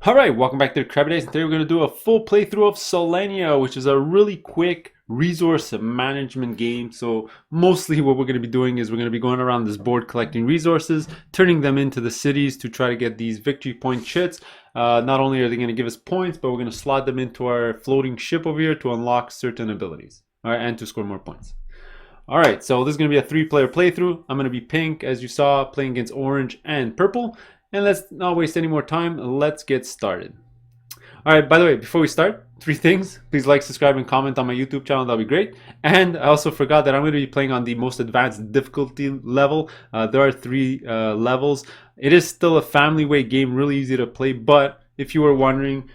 Alright, welcome back to Crabby Days. Today we're going to do a full playthrough of Solenia, which is a really quick resource management game. So mostly what we're going to be doing is we're going to be going around this board collecting resources, turning them into the cities to try to get these victory point chits. Not only are they going to give us points, but we're going to slot them into our floating ship over here to unlock certain abilities. Alright, and to score more points. Alright, so this is going to be a 3-player playthrough. I'm going to be pink, as you saw, playing against orange and purple. And let's not waste any more time. Let's get started. All right, by the way, before we start, 3 things. Please like, subscribe, and comment on my YouTube channel. That'll be great. And I also forgot that I'm going to be playing on the most advanced difficulty level. There are 3 levels. It is still a family weight game, really easy to play. But if you were wondering,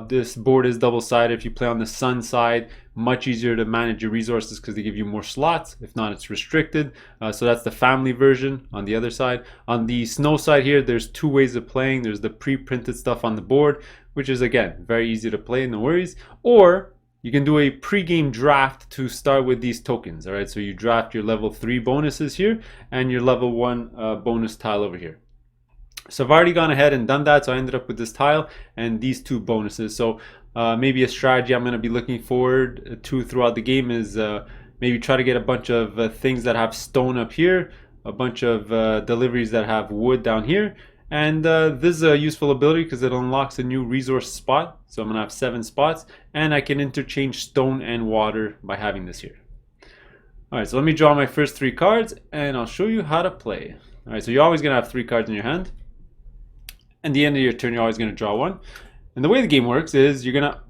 this board is double-sided. If you play on the sun side, much easier to manage your resources because they give you more slots. If not, it's restricted. So that's the family version on the other side. On the snow side here, there's 2 ways of playing. There's the pre-printed stuff on the board, which is, again, very easy to play, no worries. Or you can do a pre-game draft to start with these tokens. All right, so you draft your level 3 bonuses here and your level 1 bonus tile over here. So I've already gone ahead and done that, so I ended up with this tile and these 2 bonuses. So maybe a strategy I'm going to be looking forward to throughout the game is maybe try to get a bunch of things that have stone up here, a bunch of deliveries that have wood down here, and this is a useful ability because it unlocks a new resource spot. So I'm going to have 7 spots, and I can interchange stone and water by having this here. Alright, so let me draw my first 3 cards, and I'll show you how to play. Alright, so you're always going to have 3 cards in your hand. At the end of your turn, you're always going to draw 1. And the way the game works is you're going to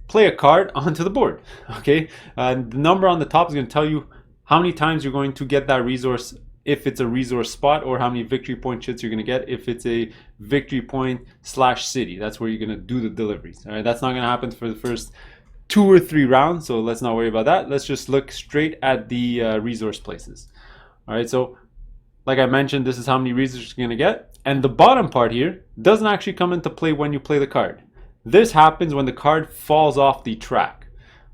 play a card onto the board. Okay, the number on the top is going to tell you how many times you're going to get that resource if it's a resource spot, or how many victory point chits you're going to get if it's a victory point / city. That's where you're going to do the deliveries. All right, that's not going to happen for the first 2 or 3 rounds, so let's not worry about that. Let's just look straight at the resource places. All right, so like I mentioned, this is how many resources you're going to get. And the bottom part here doesn't actually come into play when you play the card. This happens when the card falls off the track.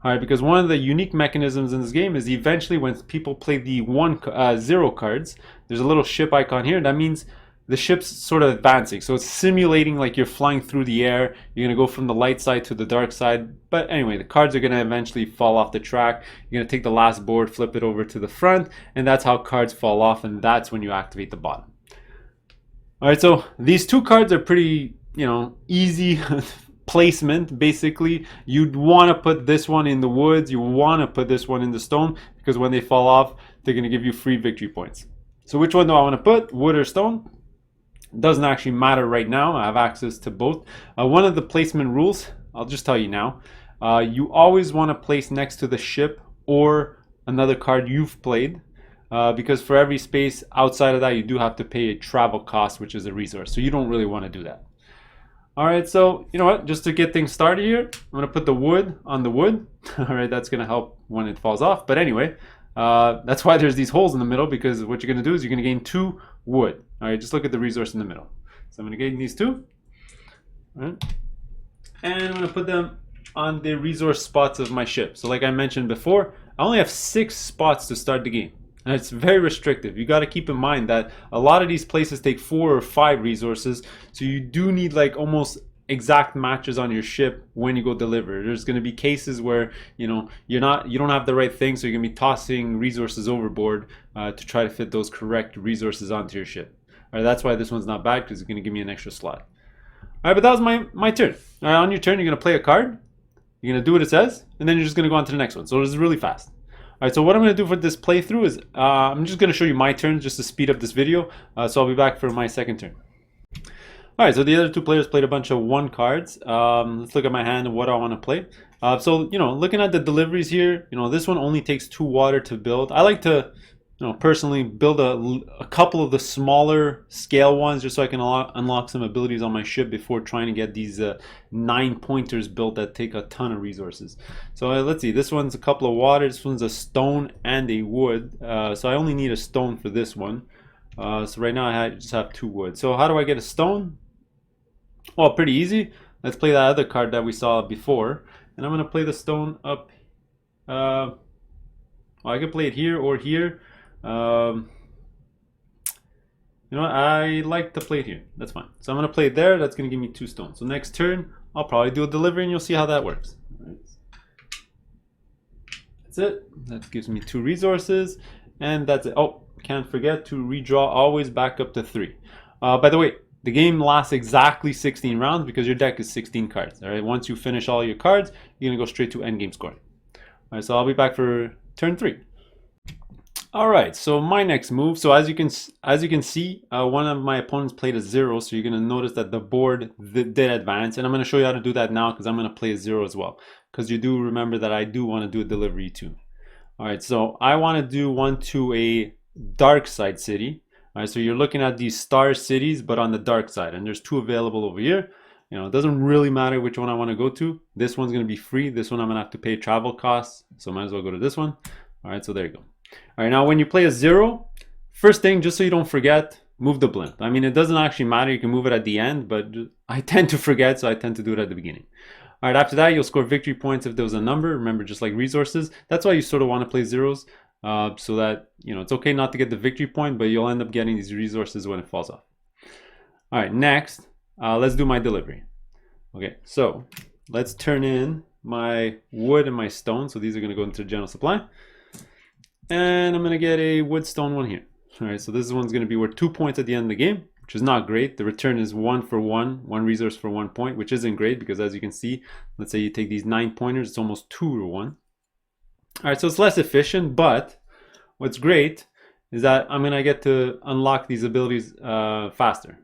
All right, because one of the unique mechanisms in this game is eventually when people play the 0 cards, there's a little ship icon here. That means the ship's sort of advancing. So it's simulating like you're flying through the air. You're going to go from the light side to the dark side. But anyway, the cards are going to eventually fall off the track. You're going to take the last board, flip it over to the front, and that's how cards fall off, and that's when you activate the bottom. All right, so these 2 cards are pretty, easy placement. Basically, you'd want to put this one in the woods. You want to put this one in the stone because when they fall off, they're going to give you free victory points. So which one do I want to put, wood or stone? Doesn't actually matter right now. I have access to both. One of the placement rules, I'll just tell you now, you always want to place next to the ship or another card you've played. Because for every space outside of that, you do have to pay a travel cost, which is a resource. So you don't really want to do that. All right, so you know what? Just to get things started here, I'm going to put the wood on the wood. All right, that's going to help when it falls off. But anyway, that's why there's these holes in the middle, because what you're going to do is you're going to gain 2 wood. All right, just look at the resource in the middle. So I'm going to gain these 2. All right, and I'm going to put them on the resource spots of my ship. So like I mentioned before, I only have 6 spots to start the game. And it's very restrictive. You got to keep in mind that a lot of these places take 4 or 5 resources, so you do need like almost exact matches on your ship when you go deliver. There's going to be cases where you don't have the right thing, so you're going to be tossing resources overboard to try to fit those correct resources onto your ship. All right, that's why this one's not bad, because it's going to give me an extra slot. All right, but that was my turn. All right, on your turn, you're going to play a card. You're going to do what it says, and then you're just going to go on to the next one. So this is really fast. Alright, so what I'm going to do for this playthrough is I'm just going to show you my turns just to speed up this video. So I'll be back for my second turn. Alright, so the other 2 players played a bunch of 1 cards. Let's look at my hand and what I want to play. So, looking at the deliveries here, this one only takes 2 water to build. I like to, personally build a couple of the smaller scale ones just so I can unlock some abilities on my ship before trying to get these 9 pointers built that take a ton of resources. So let's see, this one's a couple of water, this one's a stone and a wood. So I only need a stone for this one. So right now I just have 2 wood. So how do I get a stone? Well, pretty easy. Let's play that other card that we saw before. And I'm going to play the stone up. Well, I can play it here or here. You know what? I like to play it here. That's fine. So I'm going to play it there. That's going to give me 2 stones. So next turn, I'll probably do a delivery and you'll see how that works. Right. That's it. That gives me 2 resources. And that's it. Oh, can't forget to redraw always back up to 3. By the way, the game lasts exactly 16 rounds because your deck is 16 cards. All right. Once you finish all your cards, you're going to go straight to endgame scoring. All right. So I'll be back for turn 3. All right, so my next move. So as you can see, one of my opponents played a 0, so you're gonna notice that the board did advance, and I'm gonna show you how to do that now because I'm gonna play a 0 as well. Because you do remember that I do want to do a delivery too. All right, so I want to do one to a dark side city. All right, so you're looking at these star cities, but on the dark side, and there's 2 available over here. You know, it doesn't really matter which one I want to go to. This one's gonna be free. This one I'm gonna have to pay travel costs, so might as well go to this one. All right, so there you go. All right, now when you play a 0, first thing, just so you don't forget, move the blimp. I mean, it doesn't actually matter. You can move it at the end, but I tend to forget, so I tend to do it at the beginning. All right, after that, you'll score victory points if there was a number. Remember, just like resources, that's why you sort of want to play zeros, so that, you know, it's okay not to get the victory point, but you'll end up getting these resources when it falls off. All right, next, let's do my delivery. Okay, so let's turn in my wood and my stone. So these are going to go into the general supply. And I'm going to get a wood stone one here. All right, so this one's going to be worth 2 points at the end of the game, which is not great. The return is 1 for 1, 1 resource for 1 point, which isn't great because as you can see, let's say you take these 9 pointers, it's almost 2 to 1. All right, so it's less efficient, but what's great is that I'm going to get to unlock these abilities faster.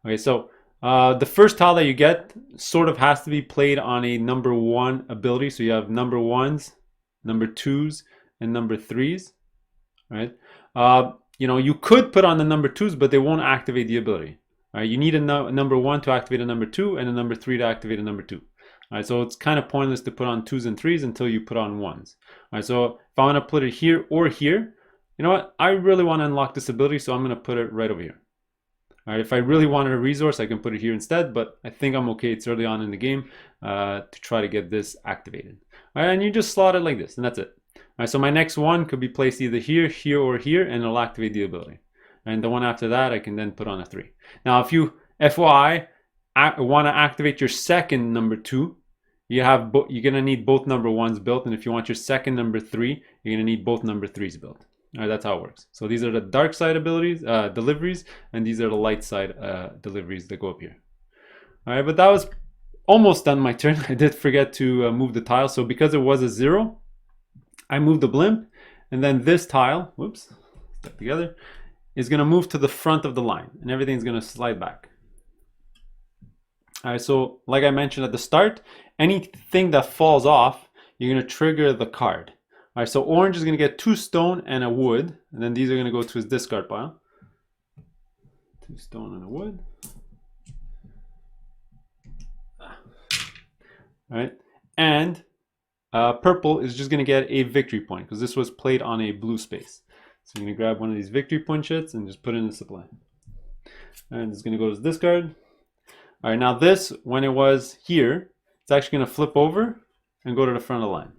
Okay, so the first tile that you get sort of has to be played on a number 1 ability. So you have number 1s, number 2s, and number 3s, right? You know, you could put on the number 2s, but they won't activate the ability. All right, you need a number 1 to activate a number 2 and a number 3 to activate a number 2. All right, so it's kind of pointless to put on 2s and 3s until you put on 1s. All right, so if I want to put it here or here, you know what? I really want to unlock this ability, so I'm going to put it right over here. All right, if I really wanted a resource, I can put it here instead, but I think I'm okay. It's early on in the game to try to get this activated. All right, and you just slot it like this, and that's it. All right, so my next one could be placed either here, here, or here, and it'll activate the ability. And the one after that, I can then put on a 3. Now, if you, FYI, want to activate your second number 2, you're going to need both number 1s built. And if you want your second number 3, you're going to need both number 3s built. All right, that's how it works. So these are the dark side abilities, deliveries, and these are the light side deliveries that go up here. All right, but that was almost done my turn. I did forget to move the tile. So because it was a 0, I moved the blimp, and then this tile, whoops, stuck together, is going to move to the front of the line, and everything's going to slide back. All right, so like I mentioned at the start, anything that falls off, you're going to trigger the card. All right, so orange is going to get 2 stone and a wood, and then these are going to go to his discard pile. 2 stone and a wood. All right, and purple is just going to get a victory point because this was played on a blue space. So I'm going to grab one of these victory point shits and just put it in the supply. And it's going to go to the discard. All right, now this, when it was here, it's actually going to flip over and go to the front of the line.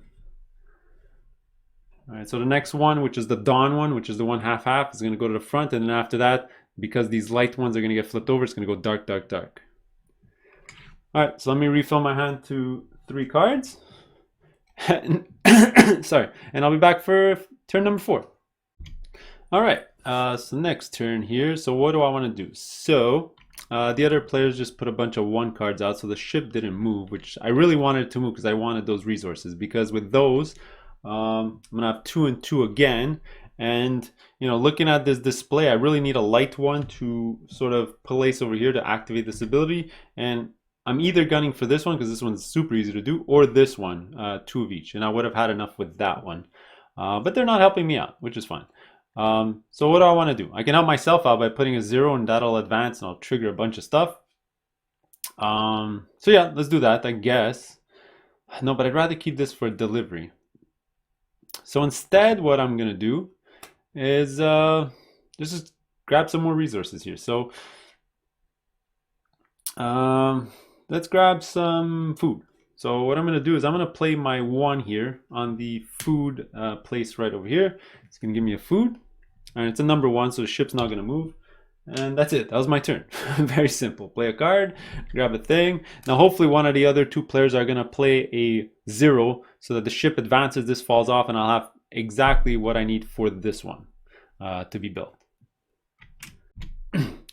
All right, so the next one, which is the dawn one, which is the one half-half, is going to go to the front. And then after that, because these light ones are going to get flipped over, it's going to go dark, dark, dark. All right, so let me refill my hand to 3 cards. Sorry, and I'll be back for turn number 4. All right, so next turn here. So what do I want to do? So the other players just put a bunch of 1 cards out, so the ship didn't move, which I really wanted to move because I wanted those resources. Because with those, I'm gonna have 2 and 2 again. And you know, looking at this display, I really need a light one to sort of place over here to activate this ability. And I'm either gunning for this one because this one's super easy to do, or this one, 2 of each. And I would have had enough with that one. But they're not helping me out, which is fine. So what do I want to do? I can help myself out by putting a 0, and that'll advance and I'll trigger a bunch of stuff. So yeah, let's do that, I guess. No, but I'd rather keep this for delivery. So instead, what I'm going to do is just grab some more resources here. So let's grab some food. So what I'm going to do is I'm going to play my 1 here on the food place right over here. It's going to give me a food. And it's a number 1, so the ship's not going to move. And that's it. That was my turn. Very simple. Play a card, grab a thing. Now hopefully one of the other two players are going to play a 0 so that the ship advances, this falls off, and I'll have exactly what I need for this one to be built.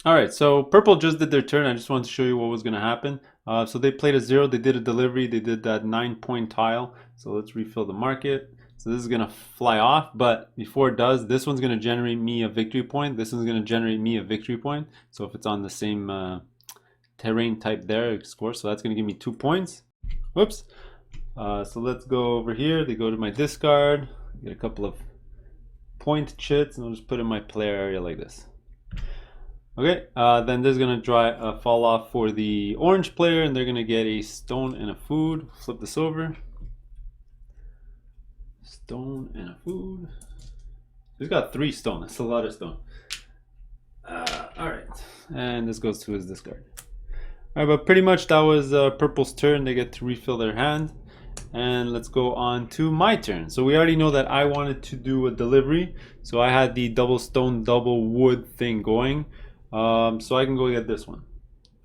All right, so purple just did their turn. I just wanted to show you what was going to happen. So they played a 0, they did a delivery, they did that 9-point tile. So let's refill the market. So this is going to fly off, but before it does, this one's going to generate me a victory point. This one's going to generate me a victory point. So if it's on the same terrain type there, it scores. So that's going to give me 2 points. Whoops. So let's go over here. They go to my discard, get a couple of point chits, and I'll just put in my player area like this. Okay, then there's going to fall off for the orange player, and they're going to get a stone and a food. Flip this over. Stone and a food. He's got 3 stone. That's a lot of stone. Alright, and this goes to his discard. Alright, but pretty much that was purple's turn. They get to refill their hand. And let's go on to my turn. So we already know that I wanted to do a delivery. So I had the double stone, double wood thing going. So I can go get this one,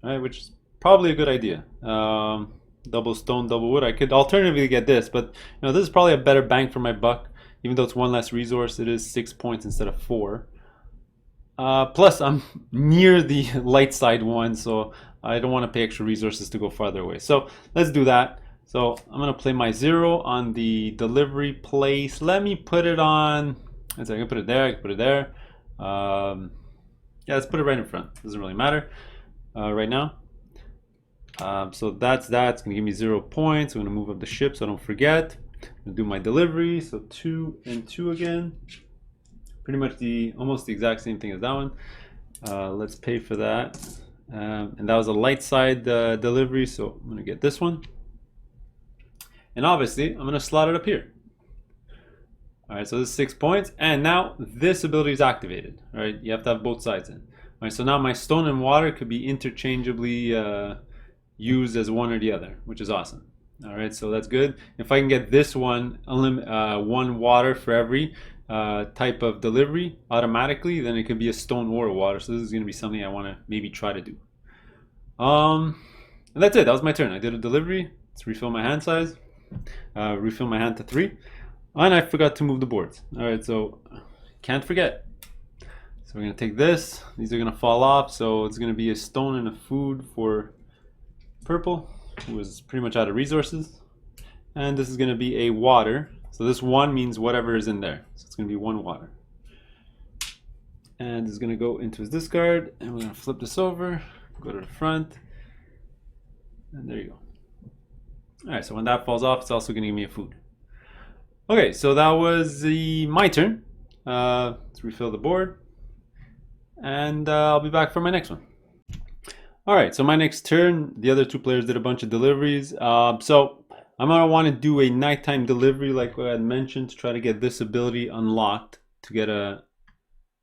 right? Which is probably a good idea. Double stone, double wood. I could alternatively get this, but you know, this is probably a better bang for my buck. Even though it's 1 less resource, it is 6 points instead of 4. Plus, I'm near the light side one, so I don't want to pay extra resources to go farther away. So let's do that. So I'm gonna play my 0 on the delivery place. Let me put it on. I can put it there. I can put it there. Yeah, let's put it right in front. Doesn't really matter right now. So that's that. It's gonna give me 0 points. I'm gonna move up the ship so I don't forget. I'm gonna do my delivery. So 2 and 2 again. Pretty much almost the exact same thing as that one. Let's pay for that. And that was a light side delivery. So I'm gonna get this one. And obviously, I'm gonna slot it up here. All right, so this is 6 points, and now this ability is activated. All right, you have to have both sides in. All right, so now my stone and water could be interchangeably used as one or the other, which is awesome. All right, so that's good. If I can get this one, one water for every type of delivery automatically, then it could be a stone or a water. So this is gonna be something I wanna maybe try to do. And that's it, that was my turn. I did a delivery. Let's refill my hand size. Refill my hand to 3. And I forgot to move the boards. Alright, so can't forget. So we're going to take this. These are going to fall off. So it's going to be a stone and a food for purple, who is pretty much out of resources. And this is going to be a water. So this 1 means whatever is in there. So it's going to be 1 water. And it's going to go into his discard. And we're going to flip this over. Go to the front. And there you go. Alright, so when that falls off, it's also going to give me a food. Okay, so that was my turn. Let's refill the board. And I'll be back for my next one. Alright, so my next turn, the other 2 players did a bunch of deliveries. So I'm going to want to do a nighttime delivery like what I had mentioned to try to get this ability unlocked to get a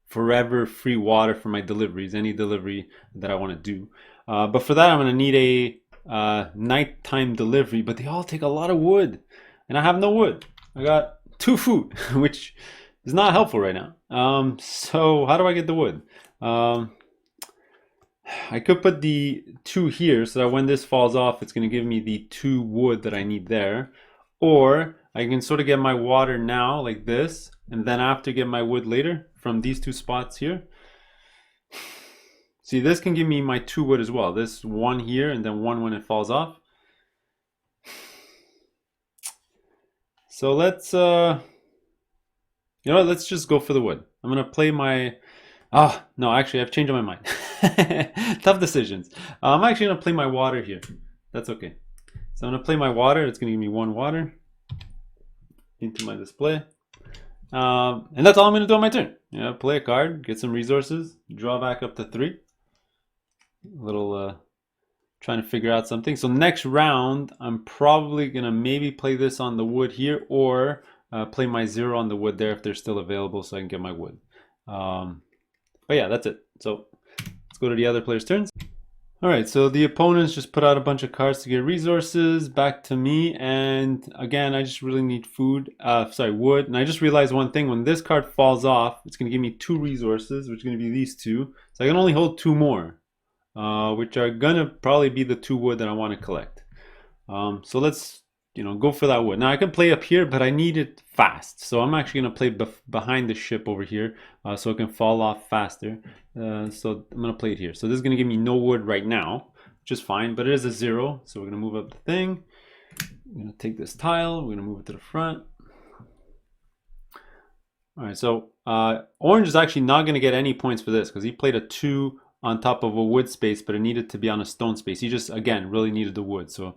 forever free water for my deliveries, any delivery that I want to do. But for that, I'm going to need a nighttime delivery, but they all take a lot of wood. And I have no wood. I got 2 food, which is not helpful right now. So how do I get the wood? I could put the 2 here so that when this falls off, it's going to give me the 2 wood that I need there. Or I can sort of get my water now like this, and then after get my wood later from these 2 spots here. See, this can give me my 2 wood as well. This 1 here and then 1 when it falls off. So let's, you know what, let's just go for the wood. I'm going to play my, no, actually I've changed my mind. Tough decisions. I'm actually going to play my water here. That's okay. So I'm going to play my water. It's going to give me 1 water into my display. And that's all I'm going to do on my turn. You know, play a card, get some resources, draw back up to 3. A little, trying to figure out something. So next round, I'm probably gonna maybe play this on the wood here, or play my 0 on the wood there if they're still available, so I can get my wood. But yeah, that's it. So let's go to the other player's turns. All right, so the opponents just put out a bunch of cards to get resources back to me, and again, I just really need food, wood, and I just realized one thing: when this card falls off, it's going to give me 2 resources, which is going to be these 2, so I can only hold 2 more, which are going to probably be the 2 wood that I want to collect. So let's, go for that wood. Now I can play up here, but I need it fast, so I'm actually going to play behind the ship over here, so it can fall off faster. So I'm gonna play it here. So this is gonna give me no wood right now, which is fine, but it is a 0. So we're gonna move up the thing. I'm gonna take this tile, we're gonna move it to the front. All right, so orange is actually not gonna get any points for this because he played a 2 on top of a wood space, but it needed to be on a stone space. He just, again, really needed the wood. So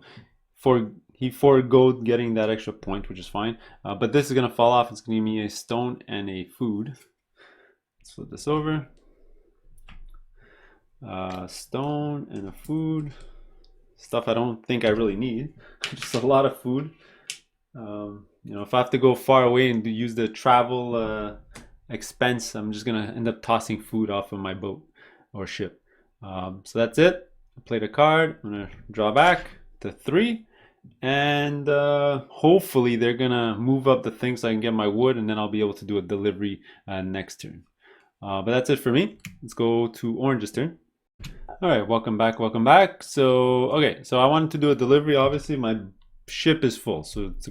he forgoed getting that extra point, which is fine. But this is gonna fall off. It's gonna give me a stone and a food. Let's flip this over. Stone and a food, stuff I don't think I really need. Just a lot of food. If I have to go far away and use the travel expense, I'm just gonna end up tossing food off of my boat or ship. So that's it. I played a card. I'm gonna draw back to 3, and hopefully they're gonna move up the thing so I can get my wood, and then I'll be able to do a delivery next turn. But that's it for me. Let's go to orange's turn. All right, welcome back. So I wanted to do a delivery. Obviously my ship is full, so it's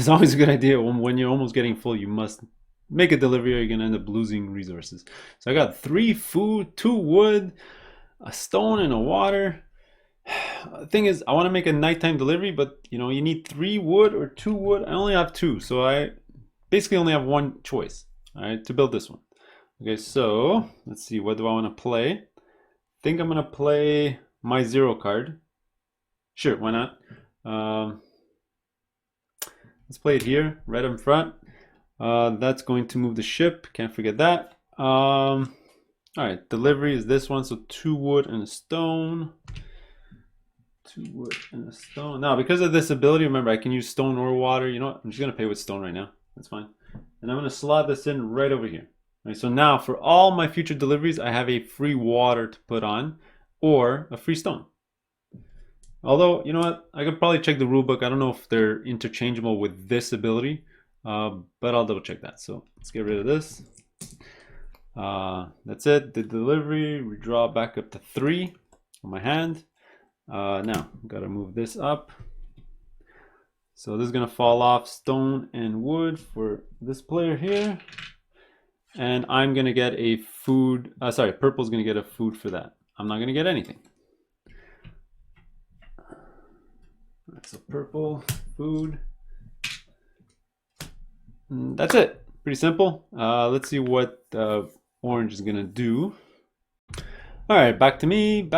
always a good idea when you're almost getting full, you must make a delivery or you're gonna end up losing resources. So I got 3 food, 2 wood, a stone, and a water. The thing is, I want to make a nighttime delivery, but you need 3 wood or 2 wood. I only have 2, so I basically only have 1 choice, all right, to build this one. Okay, so let's see, what do I want to play? I think I'm gonna play my 0 card. Sure, why not? Let's play it here, red in front. That's going to move the ship, can't forget that. All right, delivery is this one, so 2 wood and a stone. 2 wood and a stone. Now, because of this ability, remember, I can use stone or water. You know what? I'm just gonna pay with stone right now. That's fine. And I'm gonna slot this in right over here. Right, so now for all my future deliveries, I have a free water to put on or a free stone. Although, you know what? I could probably check the rule book. I don't know if they're interchangeable with this ability, but I'll double check that. So let's get rid of this. That's it. The delivery, we draw back up to 3 on my hand. Now, got to move this up. So this is going to fall off stone and wood for this player here. And I'm going to get a food, purple's going to get a food for that. I'm not going to get anything. So purple, food. And that's it. Pretty simple. Let's see what orange is going to do. All right, back to me.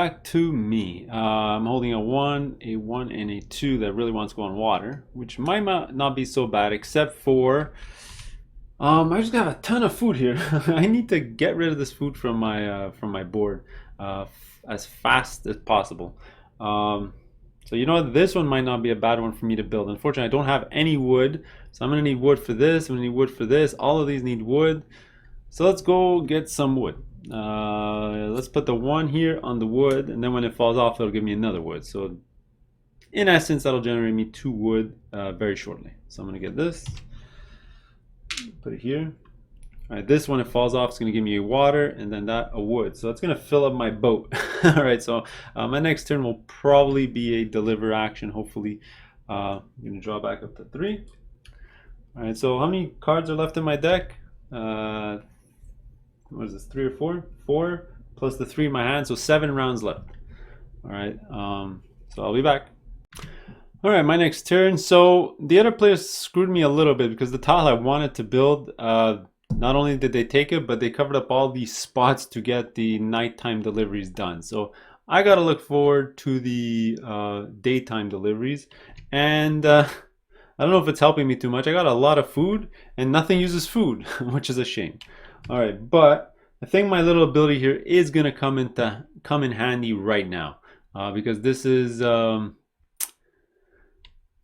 I'm holding a 1, and a 2 that really wants to go on water, which might not be so bad, except for I just got a ton of food here. I need to get rid of this food from my board as fast as possible. So you know what? This one might not be a bad one for me to build. Unfortunately, I don't have any wood, so I'm gonna need wood for this. I'm gonna need wood for this. All of these need wood. So let's go get some wood. Let's put the 1 here on the wood, and then when it falls off, it'll give me another wood. So in essence, that'll generate me 2 wood very shortly. So I'm gonna get this. Put it here. All right, this one, it falls off, it's going to give me a water, and then that a wood. So it's going to fill up my boat. All right, so my next turn will probably be a deliver action, hopefully. I'm going to draw back up to 3. All right, so how many cards are left in my deck? What is this, 3 or 4? 4 plus the 3 in my hand, so 7 rounds left. All right, so I'll be back. All right, my next turn. So the other players screwed me a little bit because the tile I wanted to build, not only did they take it, but they covered up all these spots to get the nighttime deliveries done. So I got to look forward to the daytime deliveries. And I don't know if it's helping me too much. I got a lot of food and nothing uses food, which is a shame. All right, but I think my little ability here is going to come in handy right now because this is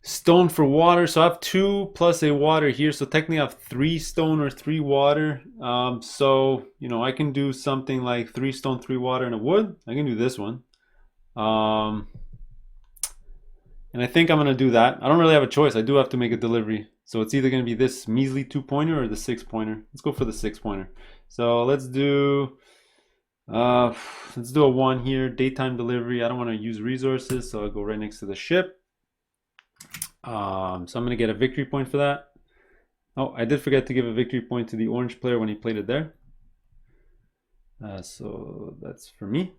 stone for water. So I have 2 plus a water here, so technically I have 3 stone or 3 water. So you know, I can do something like 3 stone, 3 water, and a wood. I can do this one. And I think I'm going to do that. I don't really have a choice. I do have to make a delivery. So it's either going to be this measly 2-pointer or the 6-pointer. Let's go for the 6-pointer. So let's do a 1 here. Daytime delivery. I don't want to use resources, so I'll go right next to the ship. So I'm going to get a victory point for that. Oh, I did forget to give a victory point to the orange player when he played it there. So that's for me.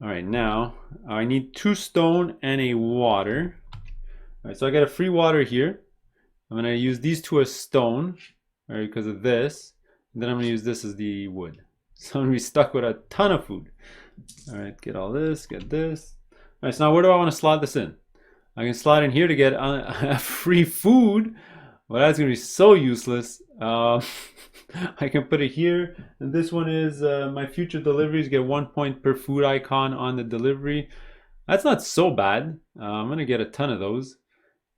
All right, now I need 2 stone and a water. All right, so I got a free water here. I'm gonna use these 2 as stone, all right, because of this. And then I'm gonna use this as the wood. So I'm gonna be stuck with a ton of food. All right, get all this, get this. All right, so now where do I want to slot this in? I can slot in here to get free food. Well, that's gonna be so useless. I can put it here, and this one is my future deliveries get 1 point per food icon on the delivery. That's not so bad. I'm gonna get a ton of those.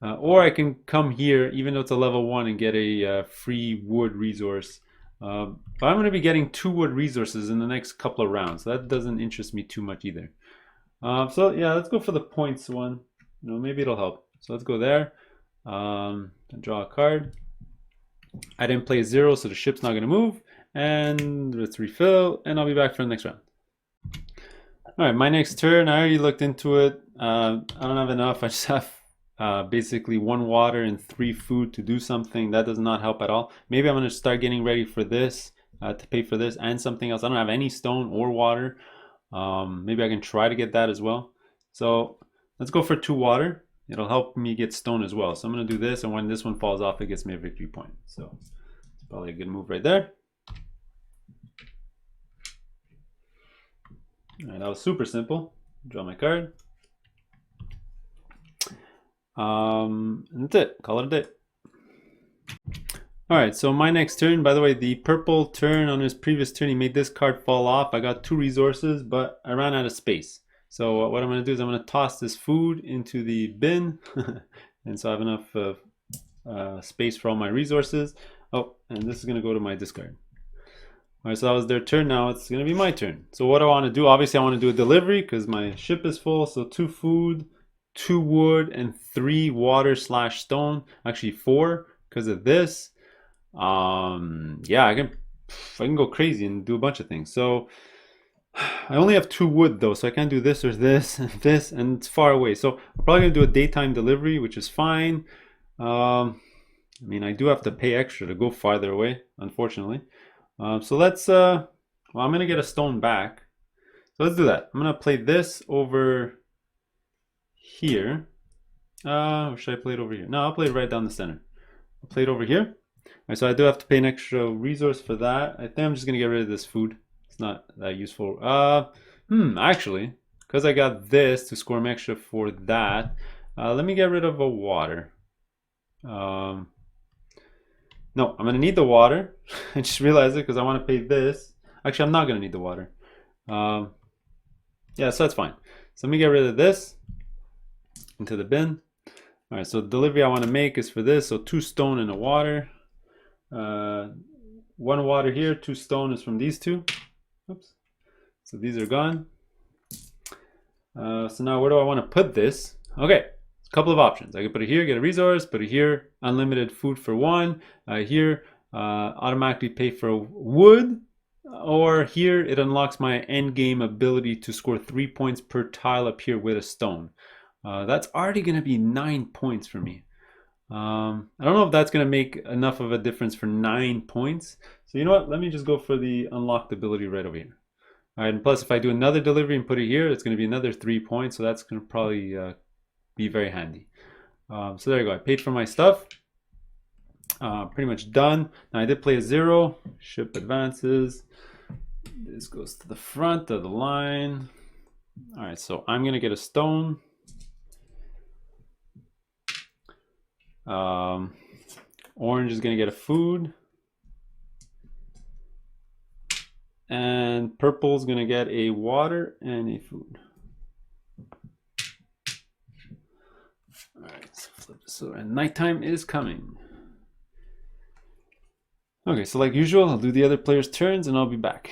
Or I can come here, even though it's a level 1, and get a free wood resource. But I'm gonna be getting 2 wood resources in the next couple of rounds. So that doesn't interest me too much either. So yeah, let's go for the points one. You know, maybe it'll help. So let's go there. Draw a card. I didn't play 0, so the ship's not going to move. And let's refill, and I'll be back for the next round. All right, my next turn, I already looked into it. I don't have enough. I just have basically 1 water and 3 food to do something. That does not help at all. Maybe I'm going to start getting ready for this, to pay for this and something else. I don't have any stone or water. Maybe I can try to get that as well. So let's go for 2 water. It'll help me get stone as well. So I'm going to do this, and when this one falls off, it gets me a victory point. So it's probably a good move right there. All right, that was super simple. Draw my card. And that's it. Call it a day. All right, so my next turn, by the way, the purple turn on his previous turn, he made this card fall off. I got 2 resources, but I ran out of space. So what I'm going to do is I'm going to toss this food into the bin. And so I have enough space for all my resources. Oh, and this is going to go to my discard. All right, so that was their turn. Now it's going to be my turn. So what do I want to do? Obviously, I want to do a delivery because my ship is full. So 2 food, 2 wood, and 3 water/stone. Actually 4 because of this. Yeah, I can go crazy and do a bunch of things. So I only have 2 wood though, so I can't do this or this and this, and it's far away. So I'm probably gonna do a daytime delivery, which is fine. I mean, I do have to pay extra to go farther away, unfortunately. So let's, well, I'm gonna get a stone back. So let's do that. I'm gonna play this over here. Or should I play it over here? No, I'll play it right down the center. I'll play it over here. All right, so I do have to pay an extra resource for that. I think I'm just gonna get rid of this food. It's not that useful. Actually, because I got this to score extra for that, let me get rid of a water. No, I'm gonna need the water. I just realized it because I want to pay this. Actually, I'm not gonna need the water. Yeah, so that's fine. So let me get rid of this into the bin. All right, so the delivery I want to make is for this. So 2 stone and a water. 1 water here, 2 stone is from these 2. Oops. So these are gone. So now where do I want to put this? Okay, a couple of options. I can put it here, get a resource, put it here, unlimited food for 1. Here, automatically pay for wood. Or here, it unlocks my end game ability to score 3 points per tile up here with a stone. That's already going to be 9 points for me. I don't know if that's going to make enough of a difference for 9 points. So you know what? Let me just go for the unlocked ability right over here. All right, and plus if I do another delivery and put it here, it's going to be another 3 points. So that's going to probably be very handy. So there you go. I paid for my stuff. Pretty much done. Now I did play a 0. Ship advances. This goes to the front of the line. All right, so I'm going to get a stone. Orange is going to get a food. And purple is going to get a water and a food. All right, let's flip this over. And nighttime is coming. Okay, so like usual, I'll do the other players' turns and I'll be back.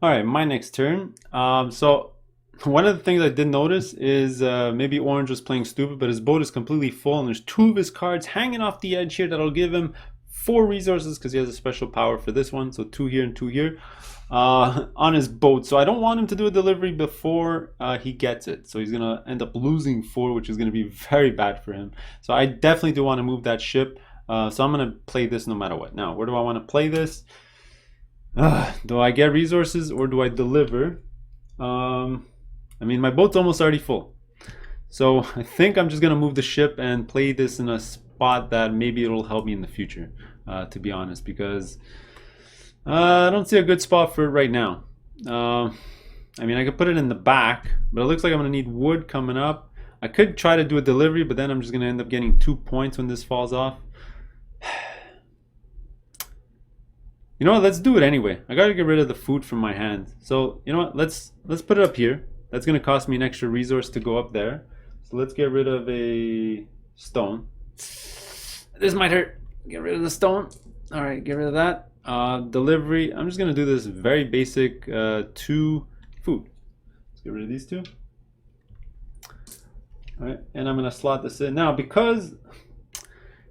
All right, my next turn. So One of the things I did notice is maybe Orange was playing stupid, but his boat is completely full and there's two of his cards hanging off the edge here that'll give him 4 resources because he has a special power for this one. So 2 here and 2 here on his boat. So I don't want him to do a delivery before he gets it. So he's going to end up losing 4, which is going to be very bad for him. So I definitely do want to move that ship. So I'm going to play this no matter what. Now, where do I want to play this? Do I get resources or do I deliver? I mean, my boat's almost already full. So I think I'm just going to move the ship and play this in a spot that maybe it'll help me in the future, to be honest, because I don't see a good spot for it right now. I mean, I could put it in the back, but it looks like I'm going to need wood coming up. I could try to do a delivery, but then I'm just going to end up getting 2 points when this falls off. You know what? Let's do it anyway. I gotta get rid of the food from my hand. So you know what? Let's put it up here. That's gonna cost me an extra resource to go up there. So let's get rid of a stone. This might hurt. Get rid of the stone. All right, get rid of that. Delivery. I'm just gonna do this very basic 2 food. Let's get rid of these 2. All right, and I'm gonna slot this in now because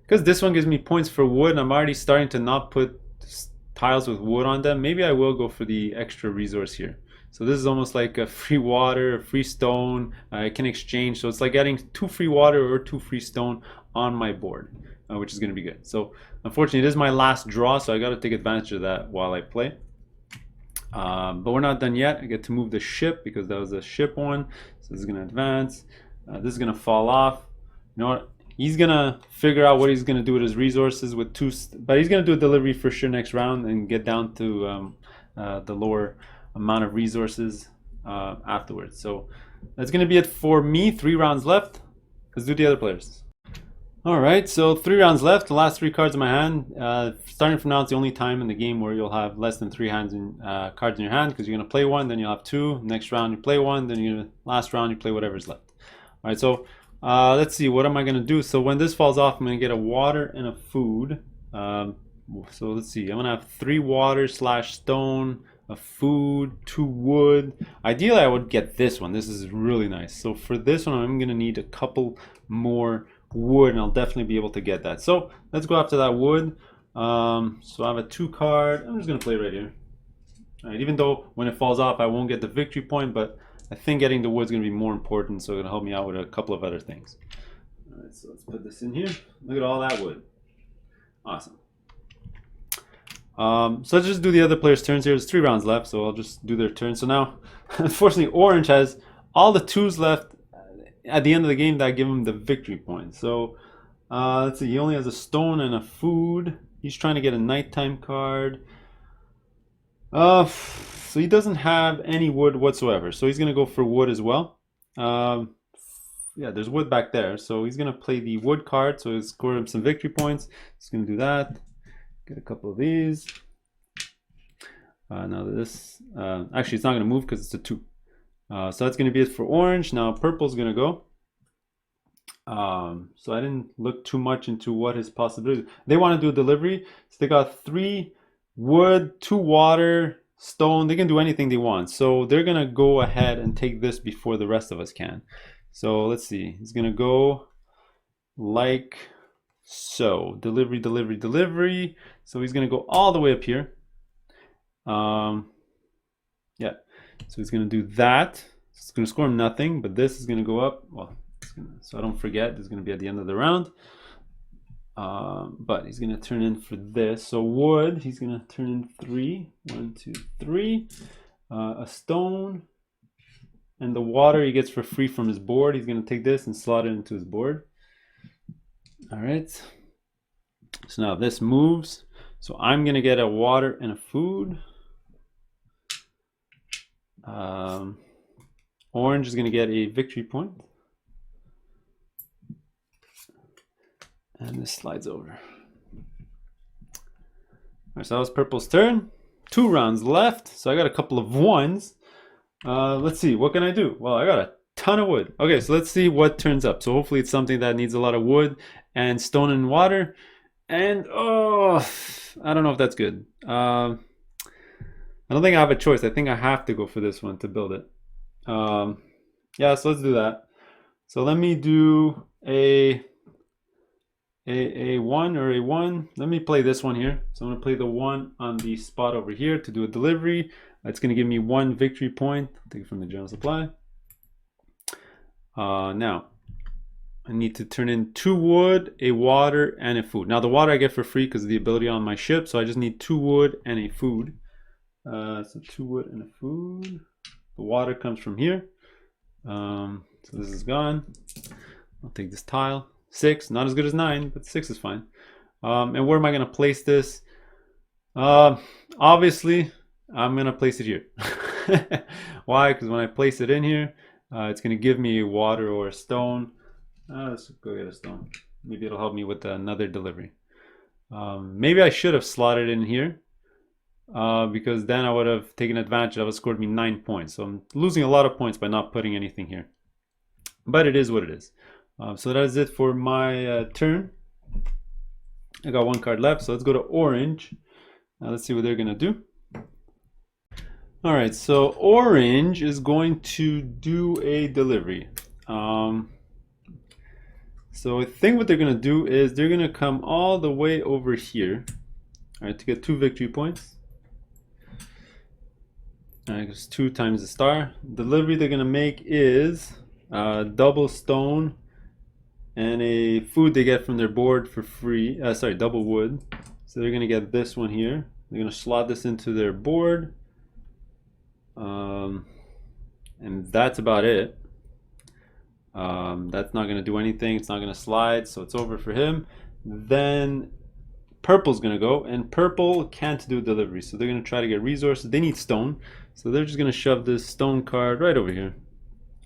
this one gives me points for wood. And I'm already starting to not put tiles with wood on them. Maybe I will go for the extra resource here. So this is almost like a free water, a free stone. I can exchange. So it's like getting 2 free water or 2 free stone on my board, which is going to be good. So unfortunately, it is my last draw, so I got to take advantage of that while I play. But we're not done yet. I get to move the ship because that was a ship one. So this is going to advance. This is going to fall off. You know what? He's gonna figure out what he's gonna do with his resources with 2, but he's gonna do a delivery for sure next round and get down to the lower amount of resources afterwards. So that's gonna be it for me. 3 rounds left. Let's do the other players. All right, so 3 rounds left. The last 3 cards in my hand. Starting from now, it's the only time in the game where you'll have less than 3 cards in your hand because you're gonna play 1, then you'll have 2. Next round you play 1, then last round you play whatever's left. All right, so. Let's see, what am I going to do? So when this falls off, I'm going to get a water and a food. So let's see, I'm going to have 3 water / stone, a food, 2 wood. Ideally, I would get this one. This is really nice. So for this one, I'm going to need a couple more wood, and I'll definitely be able to get that. So let's go after that wood. So I have a 2 card. I'm just going to play right here. All right, even though when it falls off, I won't get the victory point, but I think getting the wood is going to be more important, so it'll help me out with a couple of other things. All right, so let's put this in here. Look at all that wood. Awesome. So let's just do the other players' turns here. There's 3 rounds left, so I'll just do their turn. So now, unfortunately, Orange has all the 2s left at the end of the game that give him the victory point. So let's see, he only has a stone and a food. He's trying to get a nighttime card. So he doesn't have any wood whatsoever. So he's going to go for wood as well. Yeah, there's wood back there. So he's going to play the wood card. So he's score him some victory points. He's going to do that. Get a couple of these. Now this, actually it's not going to move because it's a 2. So that's going to be it for Orange. Now Purple's going to go. So I didn't look too much into what his possibilities. They want to do a delivery. So they got 3 wood, 2 water, stone. They can do anything they want. So they're going to go ahead and take this before the rest of us can. So let's see. He's going to go like so. Delivery, delivery, delivery. So he's going to go all the way up here. Yeah. So he's going to do that. It's going to score him nothing, but this is going to go up. Well, so I don't forget, this is going to be at the end of the round. But he's going to turn in for this. So wood, he's going to turn in 3. 1, 2, 3. A stone. And the water he gets for free from his board. He's going to take this and slot it into his board. All right. So now this moves. So I'm going to get a water and a food. Orange is going to get a victory point. And this slides over. All right, so that was Purple's turn. 2 rounds left. So I got a couple of 1s. Let's see, what can I do? Well, I got a ton of wood. Okay, so let's see what turns up. So hopefully it's something that needs a lot of wood and stone and water. And, oh, I don't know if that's good. I don't think I have a choice. I think I have to go for this one to build it. Yeah, so let's do that. So let me do a one or a one. Let me play this one here. So I'm gonna play the one on the spot over here to do a delivery. It's gonna give me 1 victory point. I'll take it from the general supply. Now I need to turn in 2 wood, a water, and a food. Now the water I get for free because of the ability on my ship, so I just need 2 wood and a food. So 2 wood and a food. The water comes from here. So this is gone. I'll take this tile. 6, not as good as 9, but 6 is fine. And where am I going to place this? Obviously, I'm going to place it here. Why? Because when I place it in here, it's going to give me a water or a stone. Let's go get a stone. Maybe it'll help me with another delivery. Maybe I should have slotted in here. Because then I would have taken advantage. That would have scored me 9 points. So I'm losing a lot of points by not putting anything here. But it is what it is. So that is it for my turn. I got 1 card left. So let's go to orange. Now let's see what they're going to do. All right. So orange is going to do a delivery. So I think what they're going to do is they're going to come all the way over here. All right, to get 2 victory points. Alright, it's 2 times the star. Delivery they're gonna make is double stone and a food they get from their board for free. Sorry, double wood. So they're gonna get this one here. They're gonna slot this into their board, and that's about it. That's not gonna do anything. It's not gonna slide, so it's over for him. Then purple's gonna go, and purple can't do delivery, so they're gonna try to get resources. They need stone, so they're just gonna shove this stone card right over here.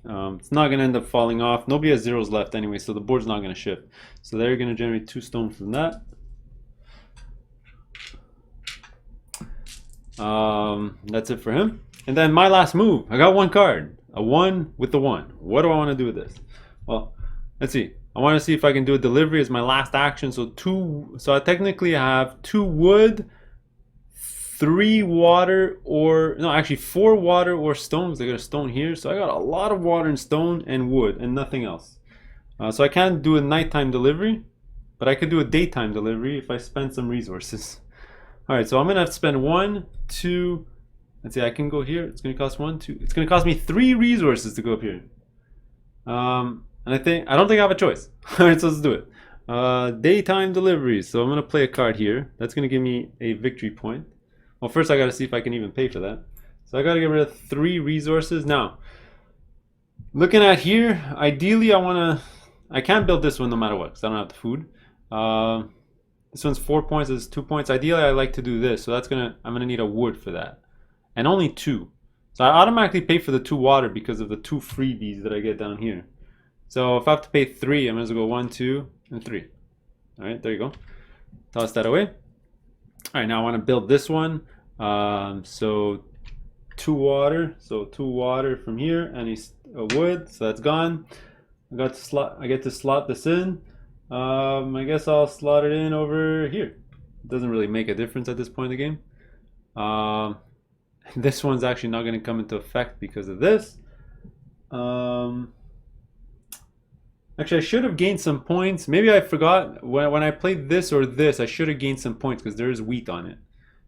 It's not gonna end up falling off. Nobody has zeros left anyway, so the board's not gonna shift. So they're gonna generate 2 stone from that. That's it for him. And then my last move, I got 1 card, a 1 with the 1. What do I want to do with this? Well, let's see. I want to see if I can do a delivery as my last action. So I technically have 2 wood, 3 water, or no, actually 4 water or stones. I got a stone here, so I got a lot of water and stone and wood and nothing else. So I can't do a nighttime delivery, but I could do a daytime delivery if I spend some resources. All right, so I'm gonna have to spend 1, 2. Let's see, I can go here. It's gonna cost 1, 2. It's gonna cost me 3 resources to go up here. And I don't think I have a choice. All right, so let's do it. Daytime deliveries. So I'm gonna play a card here. That's gonna give me a victory point. Well, first I gotta see if I can even pay for that. So I gotta get rid of 3 resources. Now, looking at here, ideally I can't build this one no matter what, because I don't have the food. This one's 4 points, this is 2 points. Ideally I like to do this, so I'm gonna need a wood for that. And only 2. So I automatically pay for the 2 water because of the 2 freebies that I get down here. So if I have to pay 3, I'm gonna go 1, 2, and 3. All right, there you go. Toss that away. All right, now I want to build this one. So 2 water. So 2 water from here, and a wood. So that's gone. I get to slot this in. I guess I'll slot it in over here. It doesn't really make a difference at this point in the game. This one's actually not going to come into effect because of this. Actually, I should have gained some points. Maybe I forgot when I played this or this, I should have gained some points because there is wheat on it.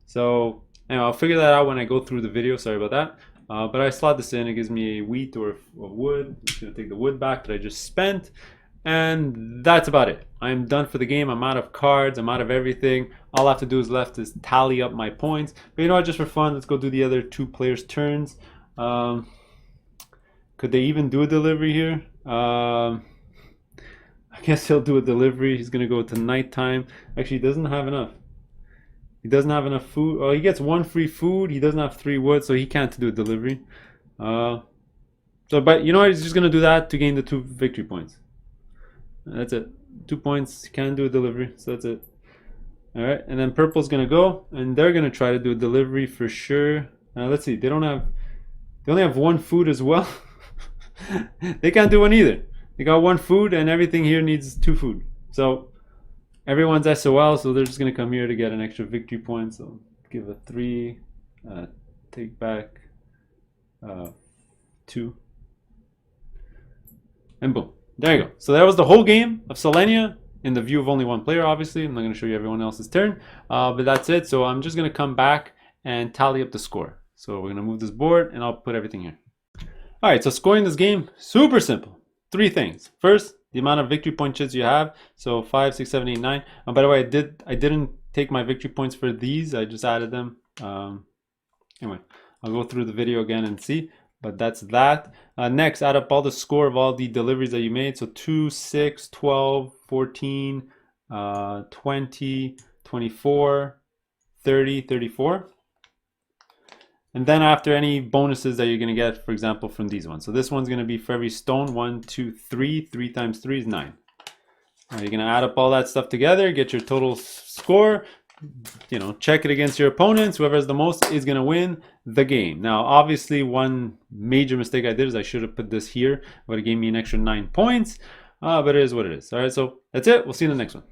So anyway, I'll figure that out when I go through the video. Sorry about that. But I slot this in. It gives me a wheat or a wood. I'm just going to take the wood back that I just spent. And that's about it. I'm done for the game. I'm out of cards. I'm out of everything. All I have to do is tally up my points. But you know what? Just for fun, let's go do the other 2 players' turns. Could they even do a delivery here? I guess he'll do a delivery. He's going to go to nighttime. Actually, he doesn't have enough. He doesn't have enough food. Oh, he gets 1 free food. He doesn't have 3 wood, so he can't do a delivery. But you know what? He's just going to do that to gain the 2 victory points. That's it. 2 points. Can't do a delivery, so that's it. All right, and then purple's going to go, and they're going to try to do a delivery for sure. Let's see. They only have 1 food as well. They can't do one either. They got 1 food, and everything here needs 2 food. So everyone's SOL, so they're just going to come here to get an extra victory point. So give a 3, take back 2. and boom. There you go. So that was the whole game of Solenia in the view of only one player, obviously. I'm not going to show you everyone else's turn, but that's it. So I'm just going to come back and tally up the score. So we're going to move this board and I'll put everything here. All right, so scoring this game, super simple. 3 things. First, the amount of victory points you have. So 5, 6, 7, 8, 9. And by the way, I didn't take my victory points for these. I just added them. Anyway, I'll go through the video again and see. But that's that. Next, add up all the score of all the deliveries that you made. So 2, 6, 12, 14, 20, 24, 30, 34. And then after any bonuses that you're going to get, for example, from these ones. So this one's going to be for every stone, 1, 2, 3. 3 times 3 is 9. You're going to add up all that stuff together, get your total score. You know, check it against your opponents. Whoever has the most is going to win the game. Now, obviously, one major mistake I did is I should have put this here, but it gave me an extra 9 points. But it is what it is. All right, so that's it. We'll see you in the next one.